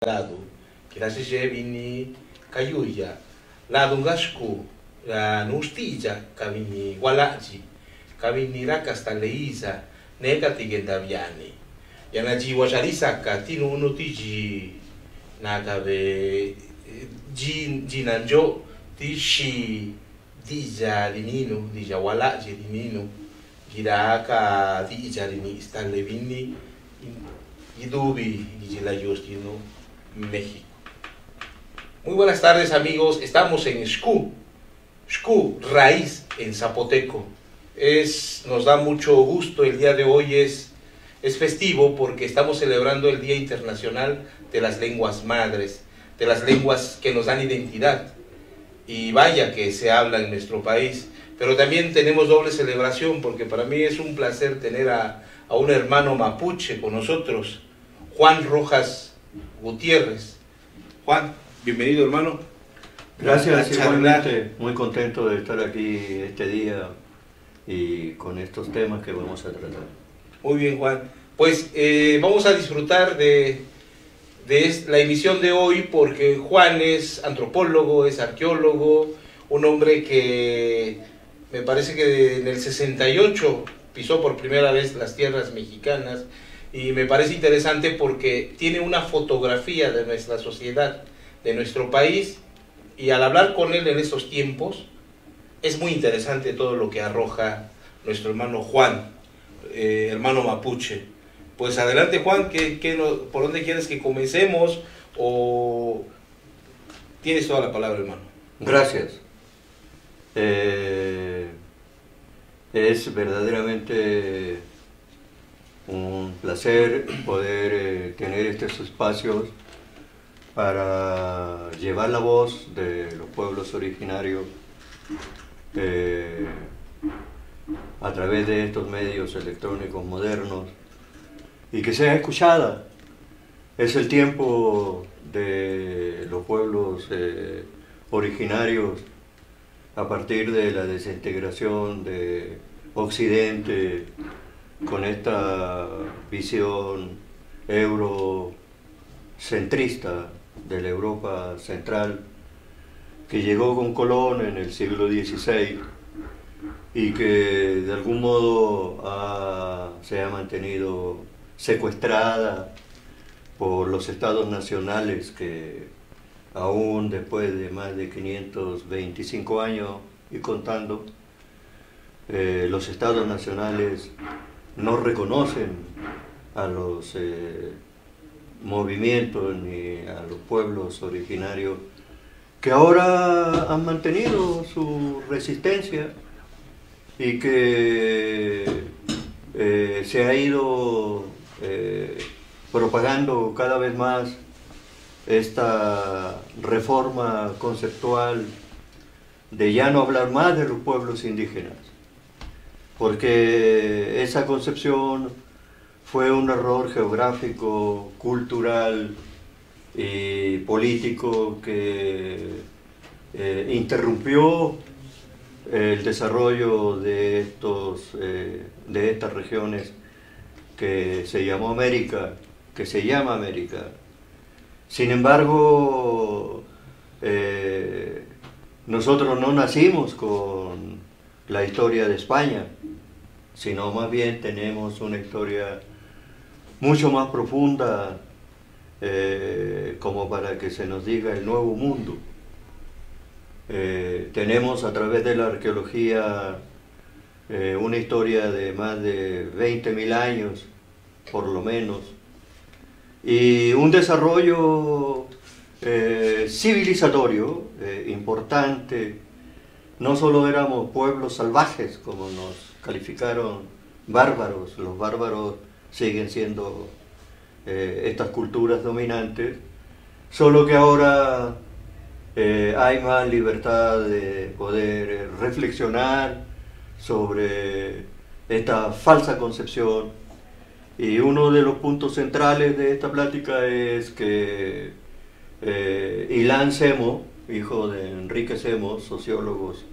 lado, kirasije vini kayuya, lado ngasku, nustija kavini walaji, kavini rakasta leiza, neka tigendaviani. Yana jiwa jarisaka tinu uno tiji nakabe jinanjo tishi dija limino, dija walaji limino, giraka dija limi stalevini idubi dijila yostino México. Muy buenas tardes amigos, estamos en Xcú, raíz en zapoteco. Nos da mucho gusto, el día de hoy es festivo porque estamos celebrando el Día Internacional de las Lenguas Madres, de las lenguas que nos dan identidad. Y vaya que se habla en nuestro país, pero también tenemos doble celebración porque para mí es un placer tener a un hermano mapuche con nosotros, Juan Rojas Gutiérrez. Juan, bienvenido hermano. Gracias, igualmente, muy contento de estar aquí este día y con estos temas que vamos a tratar. Muy bien Juan, pues vamos a disfrutar de la emisión de hoy porque Juan es antropólogo, es arqueólogo, un hombre que me parece que en el 68 pisó por primera vez las tierras mexicanas y me parece interesante porque tiene una fotografía de nuestra sociedad, de nuestro país, y al hablar con él en estos tiempos es muy interesante todo lo que arroja nuestro hermano Juan, hermano mapuche. Pues adelante Juan, ¿por dónde quieres que comencemos? O tienes toda la palabra hermano. Gracias. Es verdaderamente un placer poder tener estos espacios para llevar la voz de los pueblos originarios a través de estos medios electrónicos modernos y que sea escuchada. Es el tiempo de los pueblos originarios a partir de la desintegración de Occidente con esta visión eurocentrista de la Europa central que llegó con Colón en el siglo XVI y que de algún modo se ha mantenido secuestrada por los estados nacionales que aún después de más de 525 años y contando, los estados nacionales no reconocen a los movimientos ni a los pueblos originarios que ahora han mantenido su resistencia y que se ha ido propagando cada vez más esta reforma conceptual de ya no hablar más de los pueblos indígenas, porque esa concepción fue un error geográfico, cultural y político que interrumpió el desarrollo de estas regiones que se llama América. Sin embargo, nosotros no nacimos con la historia de España, sino más bien tenemos una historia mucho más profunda como para que se nos diga el nuevo mundo. Tenemos a través de la arqueología una historia de más de 20.000 años, por lo menos, y un desarrollo civilizatorio importante. No solo éramos pueblos salvajes, como nos calificaron bárbaros, los bárbaros siguen siendo estas culturas dominantes, solo que ahora hay más libertad de poder reflexionar sobre esta falsa concepción. Y uno de los puntos centrales de esta plática es que Ilan Semo, hijo de Enrique Semo, sociólogos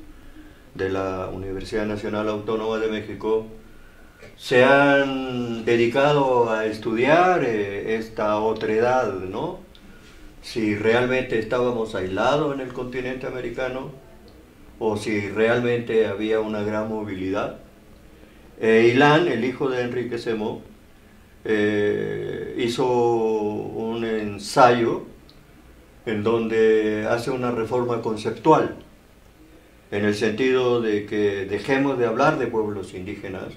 de la Universidad Nacional Autónoma de México, se han dedicado a estudiar esta otredad, ¿no? si realmente estábamos aislados en el continente americano o si realmente había una gran movilidad. Ilan, el hijo de Enrique Semo, hizo un ensayo en donde hace una reforma conceptual, en el sentido de que dejemos de hablar de pueblos indígenas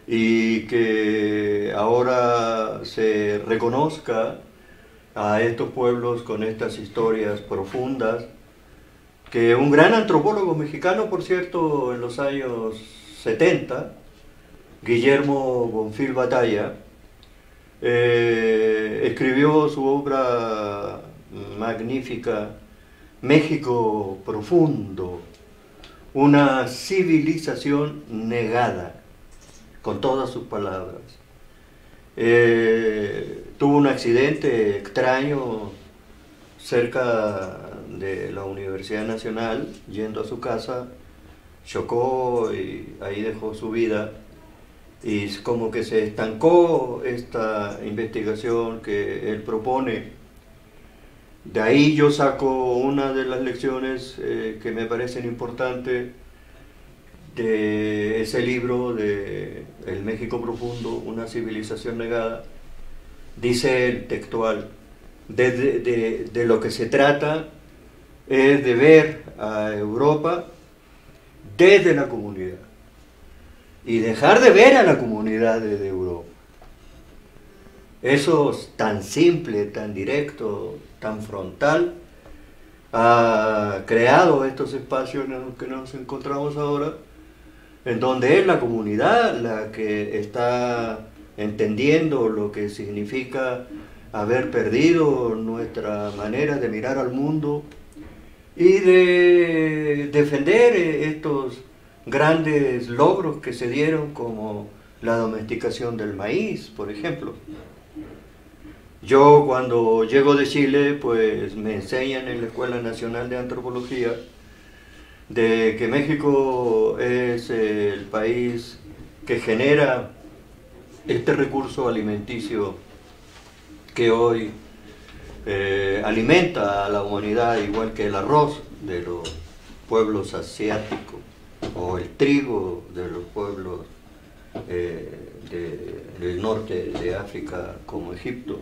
y que ahora se reconozca a estos pueblos con estas historias profundas, que un gran antropólogo mexicano, por cierto, en los años 70, Guillermo Bonfil Batalla, escribió su obra magnífica México Profundo, una civilización negada, con todas sus palabras. Tuvo un accidente extraño cerca de la Universidad Nacional, yendo a su casa, chocó y ahí dejó su vida, y como que se estancó esta investigación que él propone. De ahí yo saco una de las lecciones que me parecen importantes de ese libro de El México Profundo, una civilización negada. Dice el textual, de lo que se trata es de ver a Europa desde la comunidad y dejar de ver a la comunidad desde Europa. Eso es tan simple, tan directo, tan frontal, ha creado estos espacios en los que nos encontramos ahora, en donde es la comunidad la que está entendiendo lo que significa haber perdido nuestra manera de mirar al mundo y de defender estos grandes logros que se dieron, como la domesticación del maíz, por ejemplo. Yo cuando llego de Chile, pues me enseñan en la Escuela Nacional de Antropología de que México es el país que genera este recurso alimenticio que hoy alimenta a la humanidad, igual que el arroz de los pueblos asiáticos o el trigo de los pueblos del norte de África, como Egipto.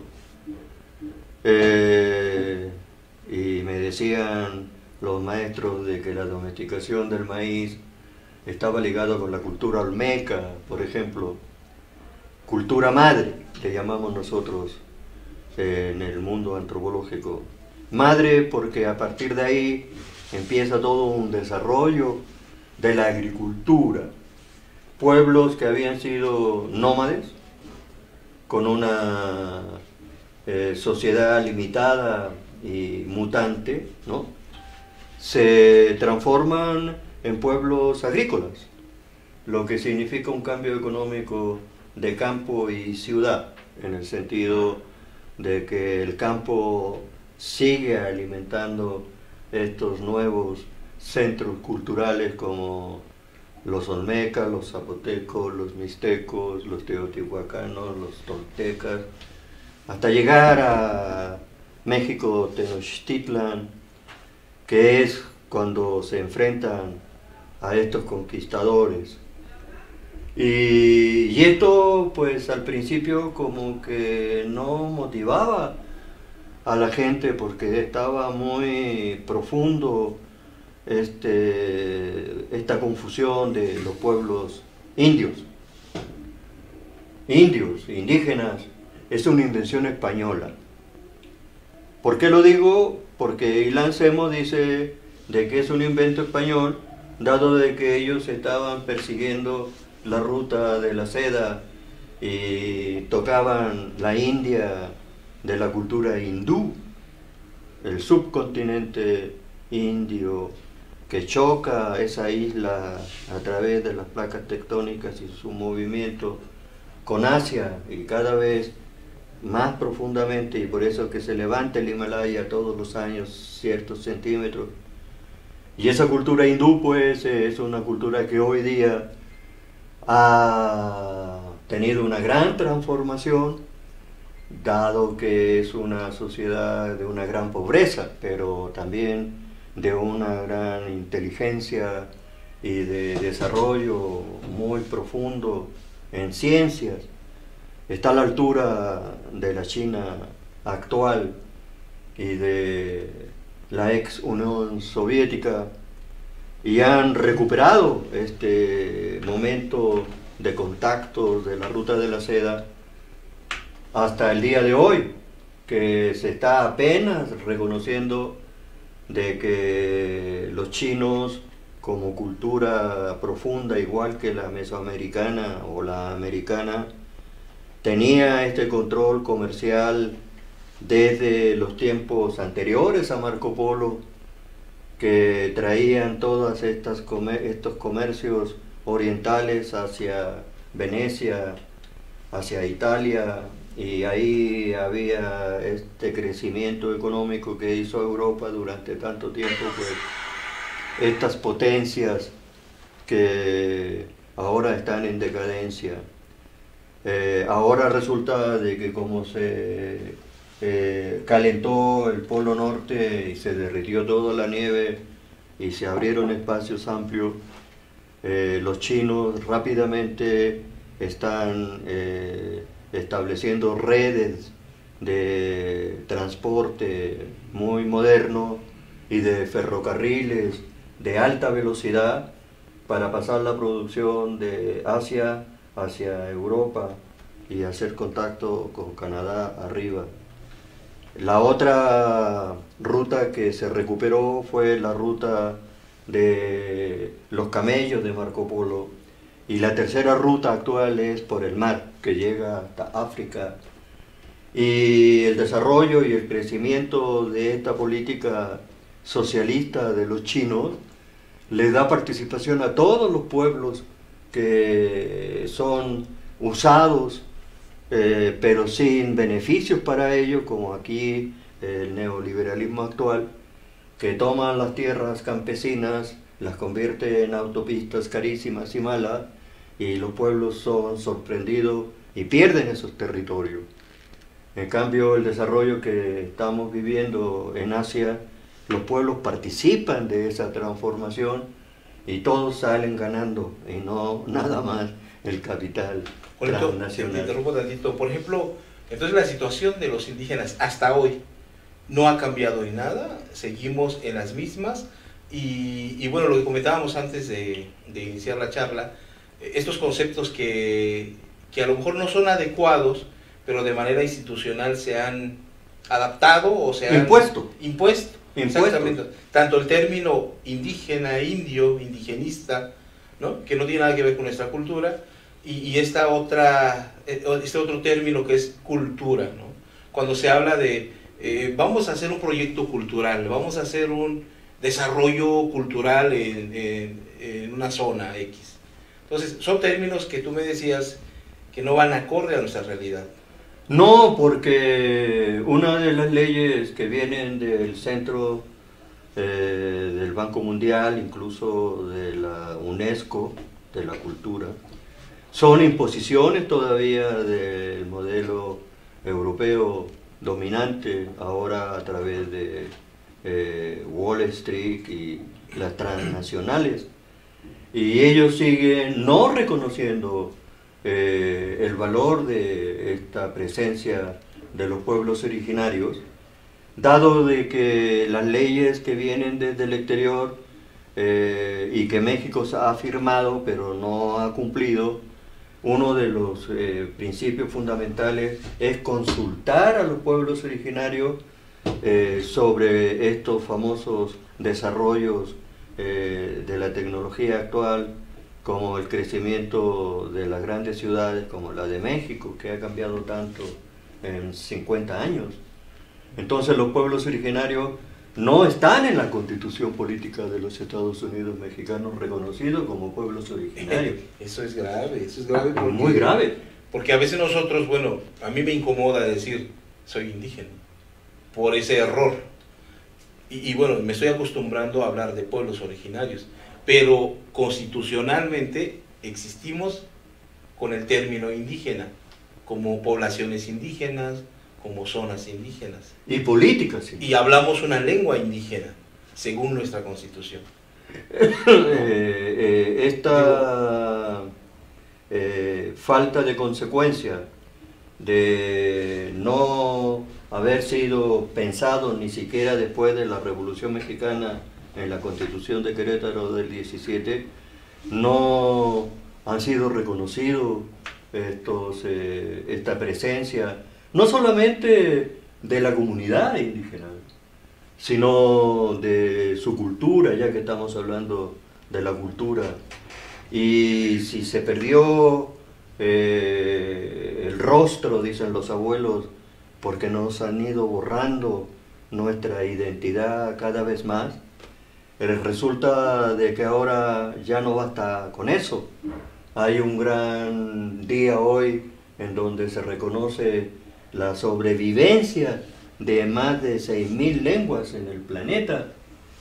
Y me decían los maestros de que la domesticación del maíz estaba ligado con la cultura olmeca, por ejemplo, cultura madre, le llamamos nosotros en el mundo antropológico. Madre porque a partir de ahí empieza todo un desarrollo de la agricultura. Pueblos que habían sido nómades, con una sociedad limitada y mutante, ¿no?, se transforman en pueblos agrícolas, lo que significa un cambio económico de campo y ciudad, en el sentido de que el campo sigue alimentando estos nuevos centros culturales como los olmecas, los zapotecos, los mixtecos, los teotihuacanos, los toltecas, hasta llegar a México Tenochtitlan, que es cuando se enfrentan a estos conquistadores. Y esto pues al principio como que no motivaba a la gente, porque estaba muy profundo esta confusión de los pueblos indios, indígenas. Es una invención española. ¿Por qué lo digo? Porque Ilan Semo dice de que es un invento español, dado de que ellos estaban persiguiendo la ruta de la seda y tocaban la India de la cultura hindú, el subcontinente indio que choca esa isla a través de las placas tectónicas y su movimiento con Asia, y cada vez más profundamente, y por eso que se levanta el Himalaya todos los años ciertos centímetros. Y esa cultura hindú pues es una cultura que hoy día ha tenido una gran transformación dado que es una sociedad de una gran pobreza, pero también de una gran inteligencia y de desarrollo muy profundo en ciencias. Está a la altura de la China actual y de la ex Unión Soviética, y han recuperado este momento de contacto de la Ruta de la Seda hasta el día de hoy, que se está apenas reconociendo de que los chinos, como cultura profunda, igual que la mesoamericana o la americana, tenía este control comercial desde los tiempos anteriores a Marco Polo, que traían todos estos comercios orientales hacia Venecia, hacia Italia, y ahí había este crecimiento económico que hizo Europa durante tanto tiempo, pues estas potencias que ahora están en decadencia. Ahora resulta de que como se calentó el Polo Norte y se derritió toda la nieve y se abrieron espacios amplios, los chinos rápidamente están estableciendo redes de transporte muy moderno y de ferrocarriles de alta velocidad para pasar la producción de Asia hacia Europa y hacer contacto con Canadá arriba. La otra ruta que se recuperó fue la ruta de los camellos de Marco Polo, y la tercera ruta actual es por el mar, que llega hasta África. Y el desarrollo y el crecimiento de esta política socialista de los chinos le da participación a todos los pueblos que son usados, pero sin beneficios para ellos, como aquí el neoliberalismo actual, que toman las tierras campesinas, las convierte en autopistas carísimas y malas, y los pueblos son sorprendidos y pierden esos territorios. En cambio, el desarrollo que estamos viviendo en Asia, los pueblos participan de esa transformación y todos salen ganando, y no nada más el capital transnacional. Te interrumpo tantito. Por ejemplo, entonces la situación de los indígenas hasta hoy no ha cambiado en nada, seguimos en las mismas, y bueno, lo que comentábamos antes de iniciar la charla, estos conceptos que a lo mejor no son adecuados, pero de manera institucional se han adaptado o se han impuesto. Exactamente. Tanto el término indígena, indio, indigenista, ¿no?, que no tiene nada que ver con nuestra cultura, y este otro término que es cultura, ¿no? Cuando se habla de vamos a hacer un proyecto cultural, vamos a hacer un desarrollo cultural en una zona X. Entonces, son términos que tú me decías que no van acorde a nuestra realidad. No, porque una de las leyes que vienen del centro del Banco Mundial, incluso de la UNESCO, de la cultura, son imposiciones todavía del modelo europeo dominante, ahora a través de Wall Street y las transnacionales, y ellos siguen no reconociendo el valor de esta presencia de los pueblos originarios, dado de que las leyes que vienen desde el exterior y que México ha firmado pero no ha cumplido, uno de los principios fundamentales es consultar a los pueblos originarios sobre estos famosos desarrollos de la tecnología actual, como el crecimiento de las grandes ciudades como la de México, que ha cambiado tanto en 50 años. Entonces los pueblos originarios no están en la Constitución Política de los Estados Unidos mexicanos reconocidos como pueblos originarios. Eso es grave, porque, muy grave. Porque a veces nosotros, bueno, a mí me incomoda decir soy indígena por ese error. Y bueno, me estoy acostumbrando a hablar de pueblos originarios, pero constitucionalmente existimos con el término indígena, como poblaciones indígenas, como zonas indígenas. Y políticas, sí. Y hablamos una lengua indígena, según nuestra constitución. Esta falta de consecuencia de no haber sido pensado ni siquiera después de la Revolución Mexicana en la Constitución de Querétaro del 17, no han sido reconocidos esta presencia, no solamente de la comunidad indígena, sino de su cultura, ya que estamos hablando de la cultura. Y si se perdió el rostro, dicen los abuelos, porque nos han ido borrando nuestra identidad cada vez más, resulta de que ahora ya no basta con eso. Hay un gran día hoy en donde se reconoce la sobrevivencia de más de 6.000 lenguas en el planeta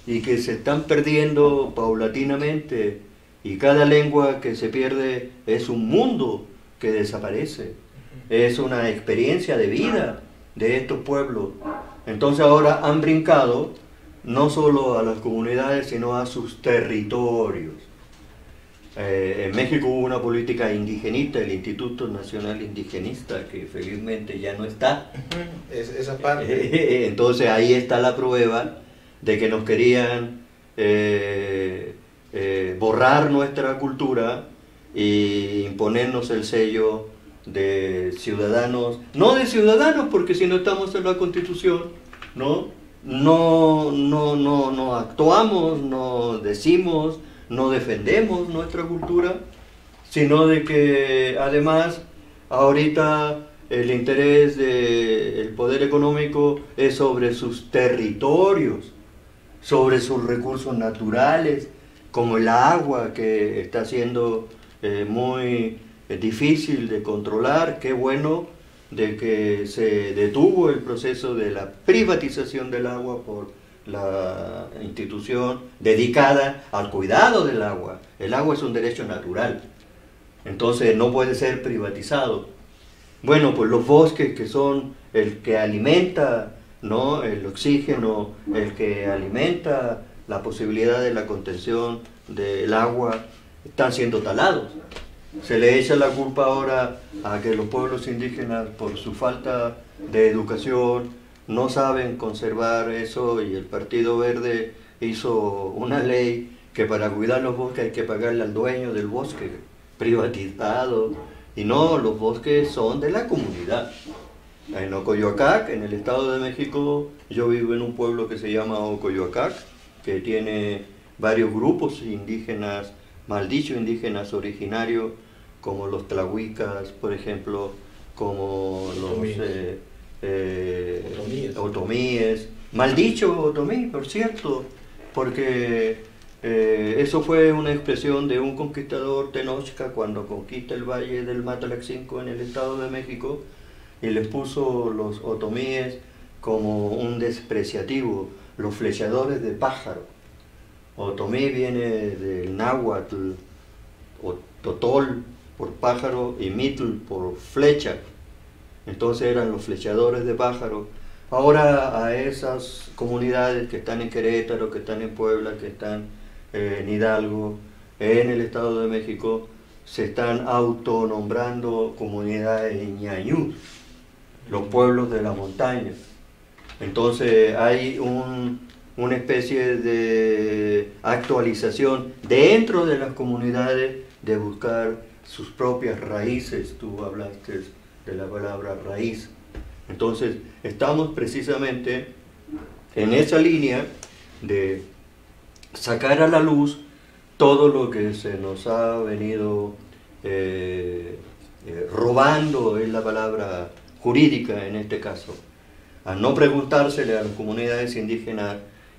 y que se están perdiendo paulatinamente, y cada lengua que se pierde es un mundo que desaparece, es una experiencia de vida de estos pueblos. Entonces ahora han brincado no solo a las comunidades, sino a sus territorios. En México hubo una política indigenista, el Instituto Nacional Indigenista, que felizmente ya no está. Esa parte. Entonces ahí está la prueba de que nos querían borrar nuestra cultura e imponernos el sello de ciudadanos, no de ciudadanos, porque si no estamos en la Constitución, no actuamos, no decimos, no defendemos nuestra cultura, sino de que además ahorita el interés del poder económico es sobre sus territorios, sobre sus recursos naturales, como el agua, que está siendo muy difícil de controlar. Qué bueno de que se detuvo el proceso de la privatización del agua por la institución dedicada al cuidado del agua. El agua es un derecho natural, entonces no puede ser privatizado. Bueno, pues los bosques, que son el que alimenta, ¿no?, el oxígeno, el que alimenta la posibilidad de la contención del agua, están siendo talados. Se le echa la culpa ahora a que los pueblos indígenas, por su falta de educación, no saben conservar eso, y el Partido Verde hizo una ley que para cuidar los bosques hay que pagarle al dueño del bosque, privatizado, y no, los bosques son de la comunidad. En Ocoyoacac, en el Estado de México, yo vivo en un pueblo que se llama Ocoyoacac, que tiene varios grupos indígenas, mal dicho indígenas originarios, como los tlahuicas, por ejemplo, como los otomíes. Mal dicho otomí, por cierto, porque eso fue una expresión de un conquistador Tenochca cuando conquista el valle del Matlaxinco en el Estado de México, y les puso los otomíes como un despreciativo, los flechadores de pájaro. Otomí viene del náhuatl, o totol por pájaro y mitl por flecha. Entonces eran los flechadores de pájaro. Ahora a esas comunidades que están en Querétaro, que están en Puebla, que están en Hidalgo, en el Estado de México, se están autonombrando comunidades ñañús, los pueblos de la montaña. Entonces hay una especie de actualización dentro de las comunidades de buscar sus propias raíces. Tú hablaste de la palabra raíz. Entonces estamos precisamente en esa línea de sacar a la luz todo lo que se nos ha venido robando, es la palabra jurídica en este caso, a no preguntársele a las comunidades indígenas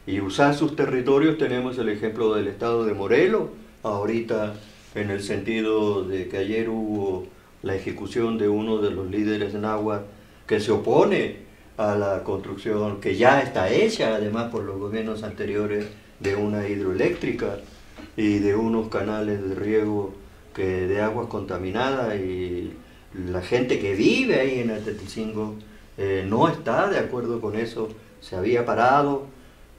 y usar sus territorios. Tenemos el ejemplo del estado de Morelos, ahorita, en el sentido de que ayer hubo la ejecución de uno de los líderes náhuatl que se opone a la construcción, que ya está hecha además por los gobiernos anteriores, de una hidroeléctrica y de unos canales de riego de aguas contaminadas, y la gente que vive ahí en Atetelcingo no está de acuerdo con eso, se había parado,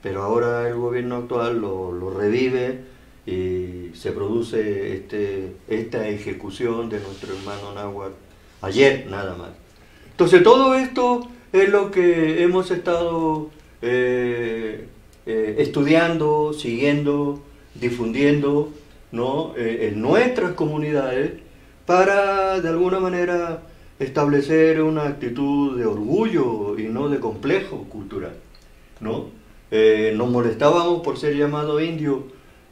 pero ahora el gobierno actual lo revive y se produce esta ejecución de nuestro hermano náhuatl ayer nada más. Entonces todo esto es lo que hemos estado estudiando, siguiendo, difundiendo, ¿no? En nuestras comunidades para de alguna manera establecer una actitud de orgullo y no de complejo cultural, ¿no? Nos molestábamos por ser llamado indio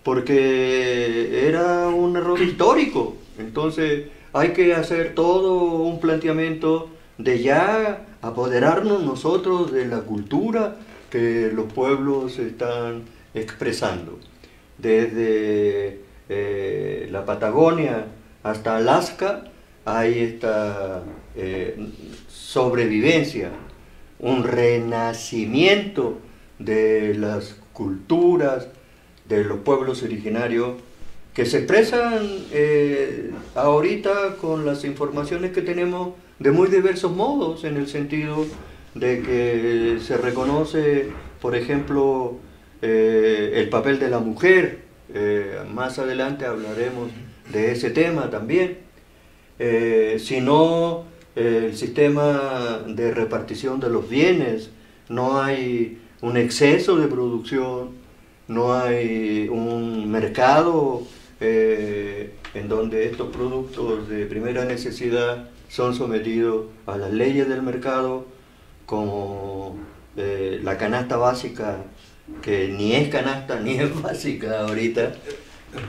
porque era un error histórico, entonces hay que hacer todo un planteamiento de ya apoderarnos nosotros de la cultura que los pueblos están expresando. Desde la Patagonia hasta Alaska hay esta sobrevivencia, un renacimiento de las culturas de los pueblos originarios que se expresan ahorita con las informaciones que tenemos de muy diversos modos, en el sentido de que se reconoce, por ejemplo, el papel de la mujer. Más adelante hablaremos de ese tema también, sino el sistema de repartición de los bienes. No hay un exceso de producción, no hay un mercado en donde estos productos de primera necesidad son sometidos a las leyes del mercado, como la canasta básica, que ni es canasta ni es básica ahorita,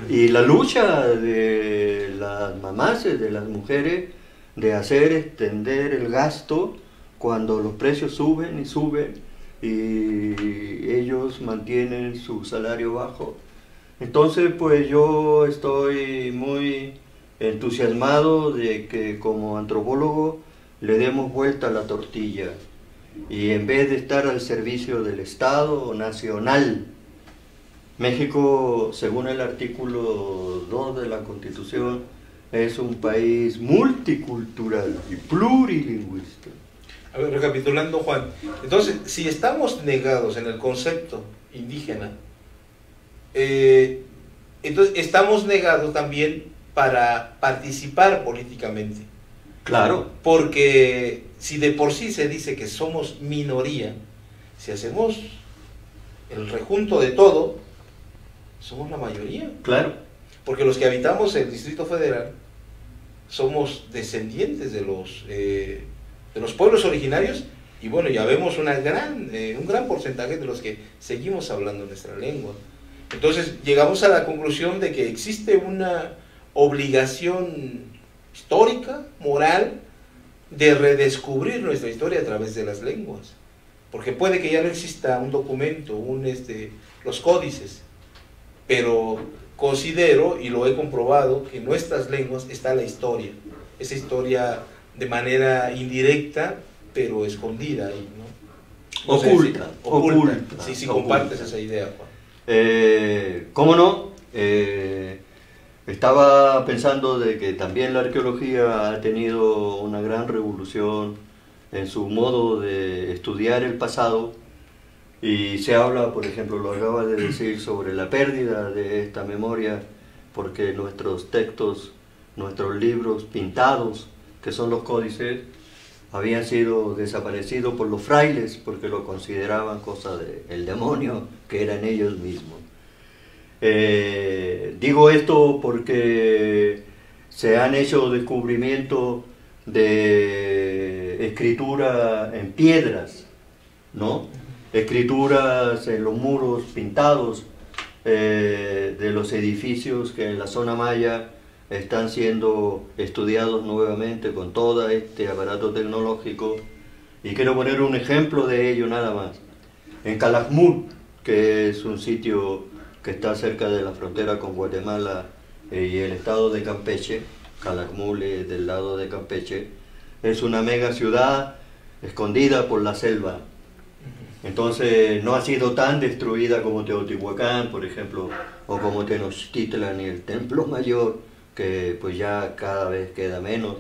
y la lucha de las mamás, de las mujeres, de hacer extender el gasto cuando los precios suben y suben y ellos mantienen su salario bajo. Entonces, pues yo estoy muy entusiasmado de que como antropólogo le demos vuelta a la tortilla y en vez de estar al servicio del Estado nacional, México, según el artículo 2 de la Constitución, es un país multicultural y plurilingüista. A ver, recapitulando, Juan, entonces, si estamos negados en el concepto indígena, entonces estamos negados también para participar políticamente. Claro. Porque si de por sí se dice que somos minoría, si hacemos el rejunto de todo, somos la mayoría. Claro. Porque los que habitamos el Distrito Federal somos descendientes de los pueblos originarios, y bueno, ya vemos un gran porcentaje de los que seguimos hablando nuestra lengua. Entonces llegamos a la conclusión de que existe una obligación histórica, moral, de redescubrir nuestra historia a través de las lenguas, porque puede que ya no exista un documento, los códices, pero considero, y lo he comprobado, que en nuestras lenguas está la historia, esa historia de manera indirecta, pero escondida ahí, ¿no? Oculta. Si compartes esa idea, Juan. ¿Cómo no? Estaba pensando de que también la arqueología ha tenido una gran revolución en su modo de estudiar el pasado, y se habla, por ejemplo, lo acaba de decir, sobre la pérdida de esta memoria, porque nuestros textos, nuestros libros pintados, que son los códices, habían sido desaparecidos por los frailes porque lo consideraban cosa del demonio, que eran ellos mismos. Digo esto porque se han hecho descubrimientos de escritura en piedras, ¿no? Escrituras en los muros pintados de los edificios que en la zona maya están siendo estudiados nuevamente con todo este aparato tecnológico, y quiero poner un ejemplo de ello nada más. En Calakmul, que es un sitio que está cerca de la frontera con Guatemala y el estado de Campeche, Calakmul es del lado de Campeche, es una mega ciudad escondida por la selva. Entonces no ha sido tan destruida como Teotihuacán, por ejemplo, o como Tenochtitlan y el Templo Mayor, que pues ya cada vez queda menos,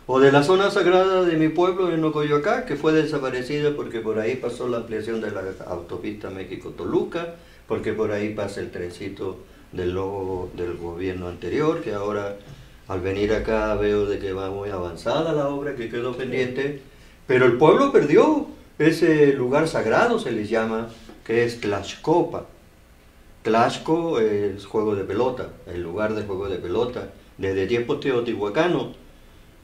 o de la zona sagrada de mi pueblo en Ocoyoacá, que fue desaparecida porque por ahí pasó la ampliación de la autopista México-Toluca, porque por ahí pasa el trencito del gobierno anterior, que ahora al venir acá veo de que va muy avanzada la obra que quedó pendiente, pero el pueblo perdió ese lugar sagrado, se les llama, que es Tlaxcopa. Tlaxco es juego de pelota, el lugar de juego de pelota, desde tiempos teotihuacanos.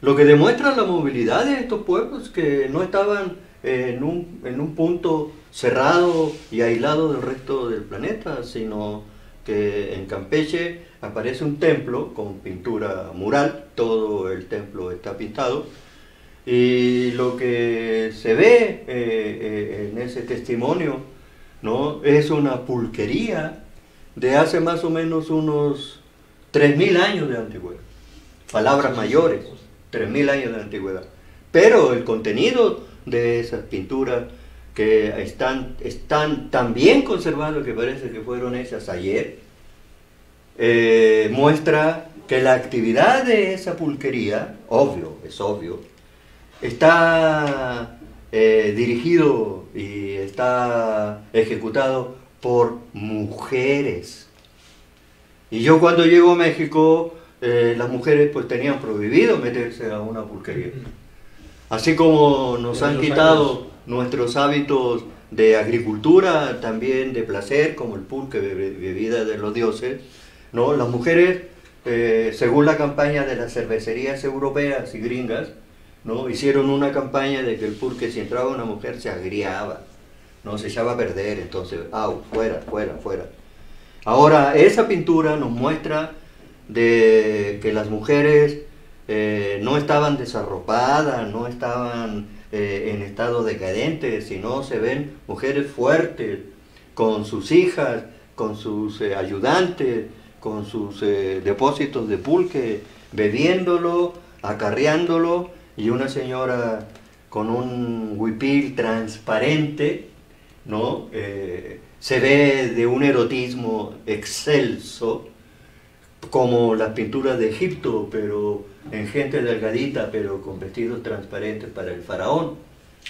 Lo que demuestra la movilidad de estos pueblos que no estaban en un punto cerrado y aislado del resto del planeta, sino que en Campeche aparece un templo con pintura mural, todo el templo está pintado, y lo que se ve en ese testimonio, ¿no?, es una pulquería de hace más o menos unos 3000 años de antigüedad. Palabras mayores, 3000 años de antigüedad. Pero el contenido de esas pinturas que están tan bien conservadas que parece que fueron hechas ayer, muestra que la actividad de esa pulquería, es obvio, está dirigido y está ejecutado por mujeres. Y yo cuando llego a México, las mujeres pues tenían prohibido meterse a una pulquería. Así como nos han quitado nuestros hábitos de agricultura, también de placer, como el pulque, bebida de los dioses, ¿no? Las mujeres, según la campaña de las cervecerías europeas y gringas, ¿no?, hicieron una campaña de que el pulque, si entraba una mujer, se agriaba, no, se echaba a perder, entonces, fuera, fuera, fuera. Ahora, esa pintura nos muestra de que las mujeres no estaban desarropadas, no estaban en estado decadente, sino se ven mujeres fuertes, con sus hijas, con sus ayudantes, con sus depósitos de pulque, bebiéndolo, acarreándolo, y una señora con un huipil transparente, ¿no? Se ve de un erotismo excelso, como las pinturas de Egipto, pero en gente delgadita, pero con vestidos transparentes para el faraón.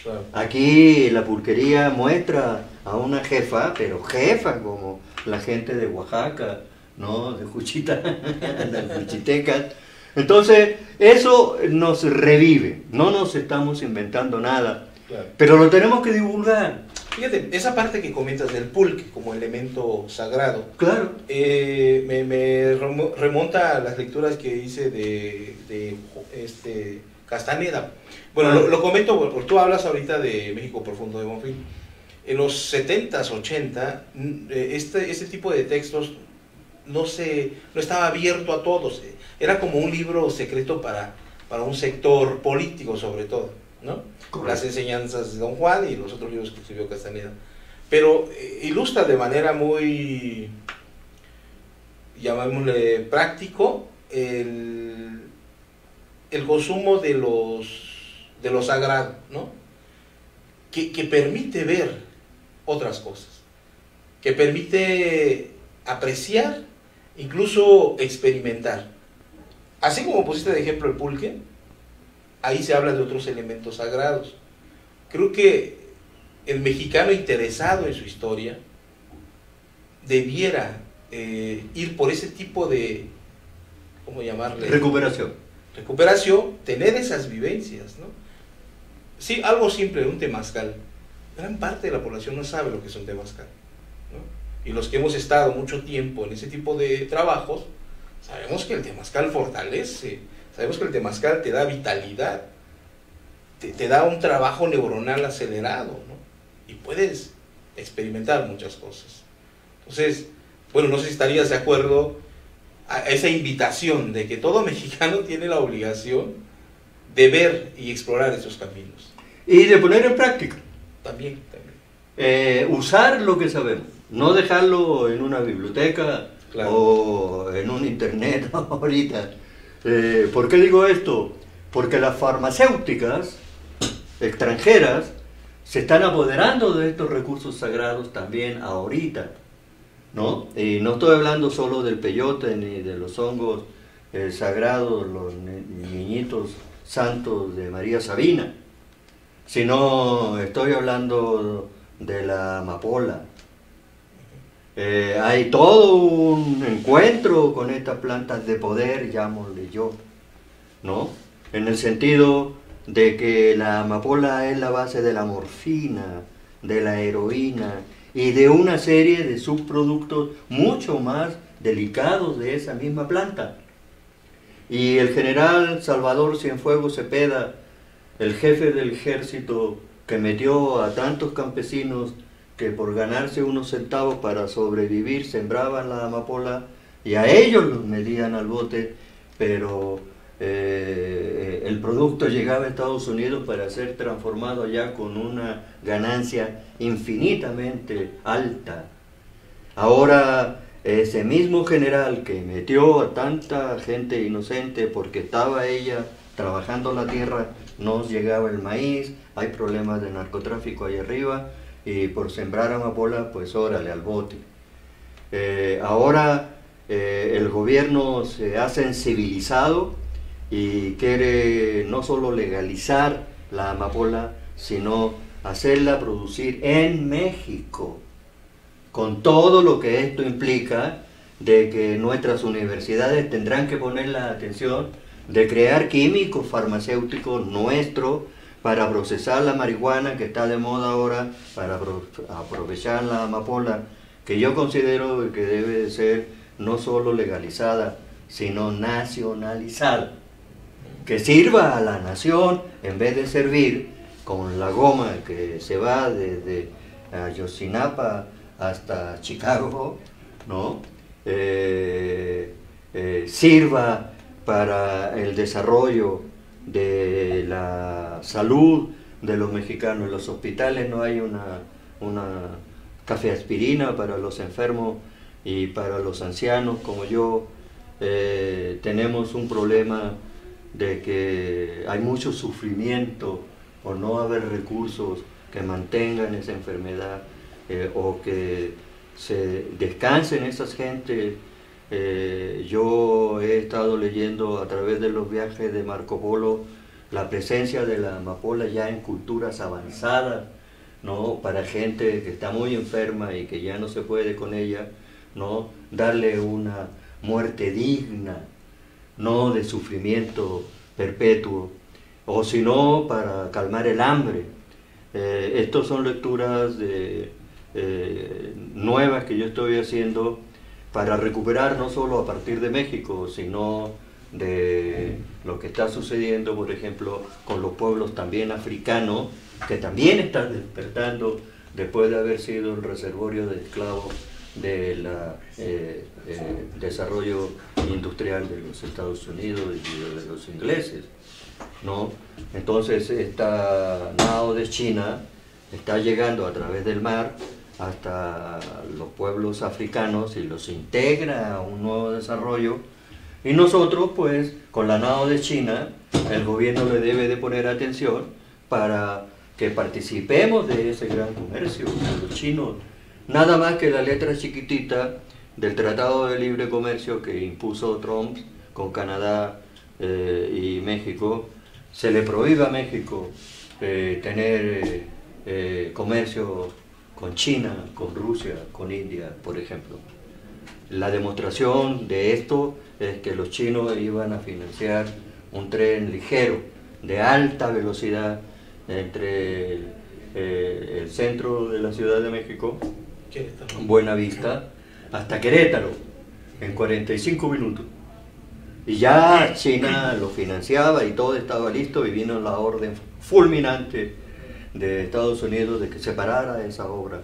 Claro. Aquí la pulquería muestra a una jefa, pero jefa como la gente de Oaxaca, ¿no?, de Juchita, de Juchitecas. Entonces, eso nos revive, no nos estamos inventando nada, claro, pero lo tenemos que divulgar. Fíjate, esa parte que comentas del pulque como elemento sagrado, claro, me remonta a las lecturas que hice de Castaneda. Bueno, lo comento porque tú hablas ahorita de México Profundo de Bonfil. En los 70s, 80, este tipo de textos no estaba abierto a todos. Era como un libro secreto para un sector político, sobre todo, ¿no? Correcto. Las enseñanzas de Don Juan y los otros libros que escribió Castaneda. Pero ilustra de manera muy, llamémosle, práctico el consumo de lo sagrado, ¿no? Que permite ver otras cosas, que permite apreciar, incluso experimentar. Así como pusiste de ejemplo el pulque, ahí se habla de otros elementos sagrados. Creo que el mexicano interesado en su historia debiera ir por ese tipo de, ¿cómo llamarle? Recuperación, tener esas vivencias, ¿no? Sí, algo simple, un temazcal. Gran parte de la población no sabe lo que es un temazcal, ¿no? Y los que hemos estado mucho tiempo en ese tipo de trabajos, sabemos que el temazcal fortalece, sabemos que el temazcal te da vitalidad, te da un trabajo neuronal acelerado, ¿no? Y puedes experimentar muchas cosas. Entonces, bueno, no sé si estarías de acuerdo a esa invitación de que todo mexicano tiene la obligación de ver y explorar esos caminos. Y de poner en práctica. También. Usar lo que sabemos, no dejarlo en una biblioteca, claro, o en un internet ahorita. ¿Por qué digo esto? Porque las farmacéuticas extranjeras se están apoderando de estos recursos sagrados también ahorita, ¿no? Y no estoy hablando solo del peyote ni de los hongos sagrados, los niñitos santos de María Sabina, sino estoy hablando de la amapola. Hay todo un encuentro con estas plantas de poder, llamémosle yo, ¿no? En el sentido de que la amapola es la base de la morfina, de la heroína y de una serie de subproductos mucho más delicados de esa misma planta. Y el general Salvador Cienfuegos Cepeda, el jefe del ejército que metió a tantos campesinos que por ganarse unos centavos para sobrevivir sembraban la amapola y a ellos los metían al bote, pero el producto llegaba a Estados Unidos para ser transformado allá con una ganancia infinitamente alta. Ahora ese mismo general que metió a tanta gente inocente porque estaba ella trabajando la tierra, no llegaba el maíz, hay problemas de narcotráfico ahí arriba, y por sembrar amapola, pues órale, al bote. Ahora el gobierno se ha sensibilizado y quiere no solo legalizar la amapola, sino hacerla producir en México, con todo lo que esto implica, de que nuestras universidades tendrán que poner la atención de crear químicos farmacéuticos nuestros para procesar la marihuana que está de moda ahora, para aprovechar la amapola, que yo considero que debe de ser no solo legalizada, sino nacionalizada, que sirva a la nación en vez de servir con la goma que se va desde Ayotzinapa hasta Chicago, ¿no? Sirva para el desarrollo de la salud de los mexicanos. En los hospitales no hay una cafeaspirina para los enfermos y para los ancianos como yo. Tenemos un problema de que hay mucho sufrimiento por no haber recursos que mantengan esa enfermedad o que se descansen esas gentes. Yo he estado leyendo a través de los viajes de Marco Polo la presencia de la amapola ya en culturas avanzadas, ¿no? Para gente que está muy enferma y que ya no se puede con ella, ¿no? Darle una muerte digna, no de sufrimiento perpetuo, o si no, para calmar el hambre. Estas son lecturas nuevas que yo estoy haciendo para recuperar no solo a partir de México, sino de lo que está sucediendo, por ejemplo, con los pueblos también africanos, que también están despertando después de haber sido el reservorio de esclavos del desarrollo industrial de los Estados Unidos y de los ingleses, ¿no? Entonces esta nao de China está llegando a través del mar hasta los pueblos africanos y los integra a un nuevo desarrollo, y nosotros pues con la nao de China el gobierno le debe de poner atención para que participemos de ese gran comercio con los chinos. Nada más que la letra chiquitita del Tratado de Libre Comercio que impuso Trump con Canadá y México, se le prohíbe a México tener comercio con China, con Rusia, con India, por ejemplo. La demostración de esto es que los chinos iban a financiar un tren ligero de alta velocidad entre el centro de la Ciudad de México, Buenavista, hasta Querétaro, en 45 minutos. Y ya China lo financiaba y todo estaba listo, y vino la orden fulminante de Estados Unidos de que se parara esa obra.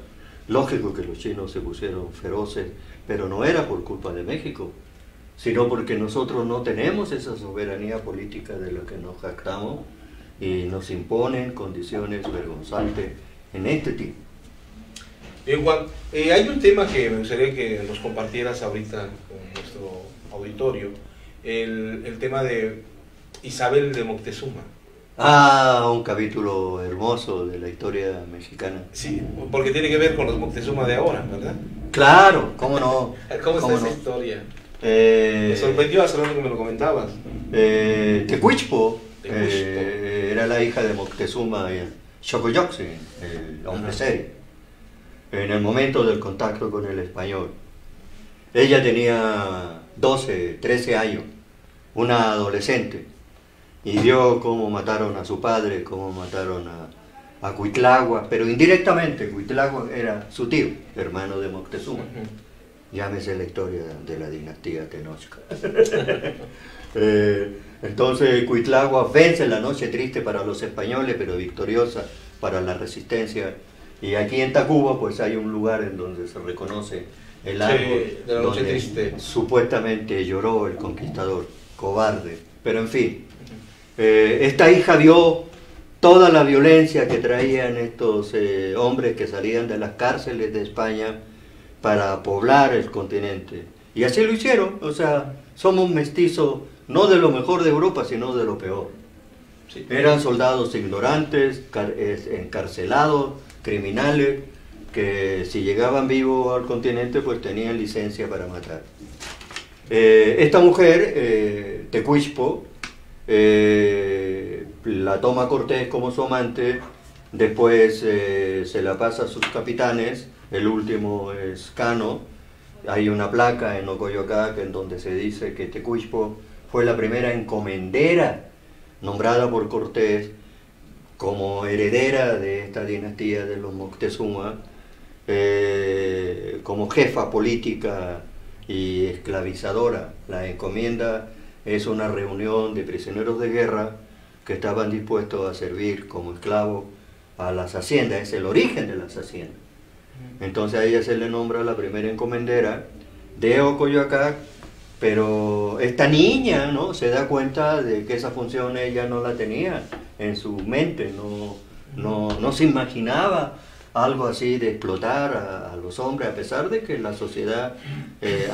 Lógico que los chinos se pusieron feroces, pero no era por culpa de México, sino porque nosotros no tenemos esa soberanía política de la que nos jactamos y nos imponen condiciones vergonzantes en este tipo. Bien, Juan, hay un tema que me gustaría que nos compartieras ahorita con nuestro auditorio, el tema de Isabel de Moctezuma. Ah, un capítulo hermoso de la historia mexicana. Sí, porque tiene que ver con los Moctezuma de ahora, ¿verdad? Claro, cómo no. ¿Cómo está esa historia? Me sorprendió hace rato que me lo comentabas. Tecuichpo era la hija de Moctezuma Xocoyotzin, el hombre serio, en el momento del contacto con el español. Ella tenía 12, 13 años, una adolescente, y vio cómo mataron a su padre, cómo mataron a Cuitlagua, pero indirectamente Cuitlagua era su tío, hermano de Moctezuma. Llámese la historia de la dinastía Tenochca. Entonces Cuitlagua vence la noche triste para los españoles, pero victoriosa para la resistencia. Y aquí en Tacuba pues hay un lugar en donde se reconoce el árbol de la noche donde triste. Supuestamente lloró el conquistador, cobarde. Pero en fin, esta hija vio toda la violencia que traían estos hombres que salían de las cárceles de España para poblar el continente. Y así lo hicieron, o sea, somos mestizos no de lo mejor de Europa, sino de lo peor. Sí. Eran soldados ignorantes, encarcelados, criminales, que si llegaban vivos al continente pues tenían licencia para matar. Esta mujer, Tecuichpo, la toma Cortés como su amante, después se la pasa a sus capitanes, el último es Cano. Hay una placa en Ocoyoacac en donde se dice que Tecuichpo fue la primera encomendera nombrada por Cortés como heredera de esta dinastía de los Moctezuma, como jefa política y esclavizadora. La encomienda es una reunión de prisioneros de guerra que estaban dispuestos a servir como esclavos a las haciendas, es el origen de las haciendas. Entonces a ella se le nombra la primera encomendera de Ocoyoacac, pero esta niña, ¿no?, se da cuenta de que esa función ella no la tenía en su mente, no se imaginaba algo así de explotar a los hombres, a pesar de que la sociedad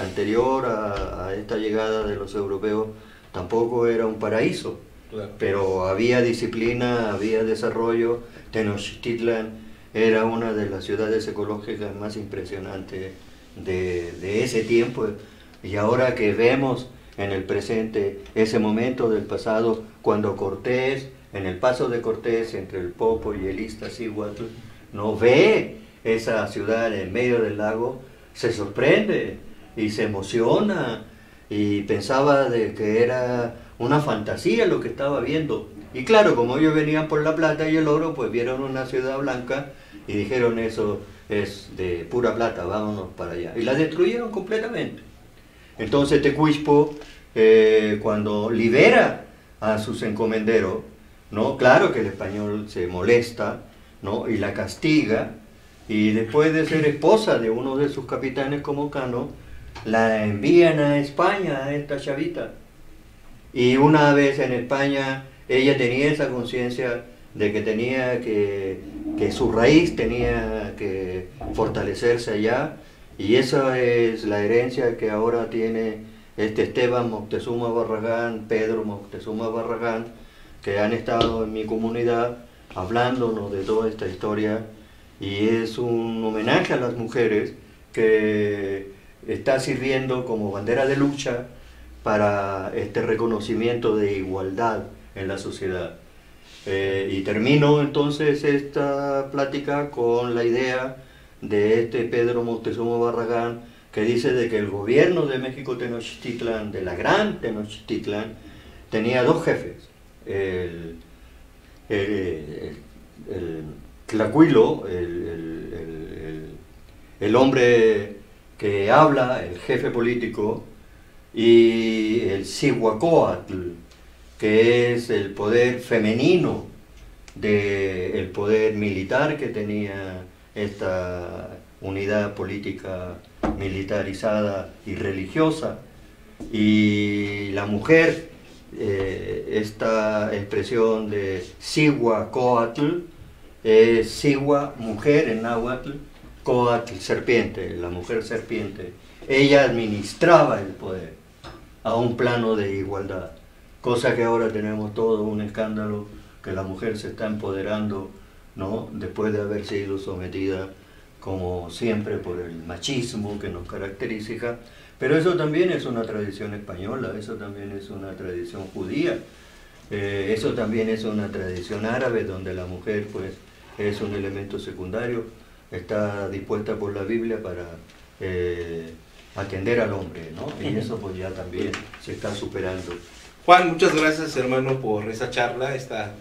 anterior a esta llegada de los europeos tampoco era un paraíso. Claro. Pero había disciplina, había desarrollo. Tenochtitlan era una de las ciudades ecológicas más impresionantes de ese tiempo, y ahora que vemos en el presente ese momento del pasado, cuando Cortés, en el paso de Cortés entre el Popo y el Iztaccíhuatl, no ve esa ciudad en medio del lago, se sorprende y se emociona y pensaba de que era una fantasía lo que estaba viendo. Y claro, como ellos venían por la plata y el oro, pues vieron una ciudad blanca y dijeron: eso es de pura plata, vámonos para allá. Y la destruyeron completamente. Entonces Tecuichpo, cuando libera a sus encomenderos, ¿no?, claro que el español se molesta, ¿no?, y la castiga, y después de ser esposa de uno de sus capitanes como Cano, la envían a España, a esta chavita. Y una vez en España, ella tenía esa conciencia de que tenía que su raíz tenía que fortalecerse allá, y esa es la herencia que ahora tiene Esteban Moctezuma Barragán, Pedro Moctezuma Barragán, que han estado en mi comunidad hablándonos de toda esta historia, y es un homenaje a las mujeres que está sirviendo como bandera de lucha para este reconocimiento de igualdad en la sociedad. Y termino entonces esta plática con la idea de este Pedro Moctezuma Barragán, que dice de que el gobierno de México Tenochtitlan, de la gran Tenochtitlan, tenía dos jefes: el Tlacuilo, el hombre que habla, el jefe político, y el Cihuacóatl, que es el poder femenino del poder militar que tenía esta unidad política militarizada y religiosa. Y la mujer, esta expresión de Cihuacóatl, Cihua, mujer en náhuatl, Coatl, serpiente, la mujer serpiente. Ella administraba el poder a un plano de igualdad, cosa que ahora tenemos todo un escándalo, que la mujer se está empoderando, ¿no?, después de haber sido sometida como siempre por el machismo que nos caracteriza, Pero eso también es una tradición española, eso también es una tradición judía, eso también es una tradición árabe donde la mujer pues es un elemento secundario, está dispuesta por la Biblia para atender al hombre, ¿no? Y eso pues ya también se está superando. Juan, muchas gracias, hermano, por esta charla, esta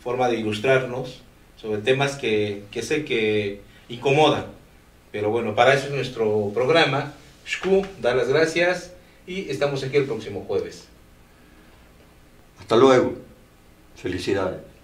forma de ilustrarnos sobre temas que sé que incomodan. Pero bueno, para eso es nuestro programa. Shku, dar las gracias y estamos aquí el próximo jueves. Hasta luego. Felicidades.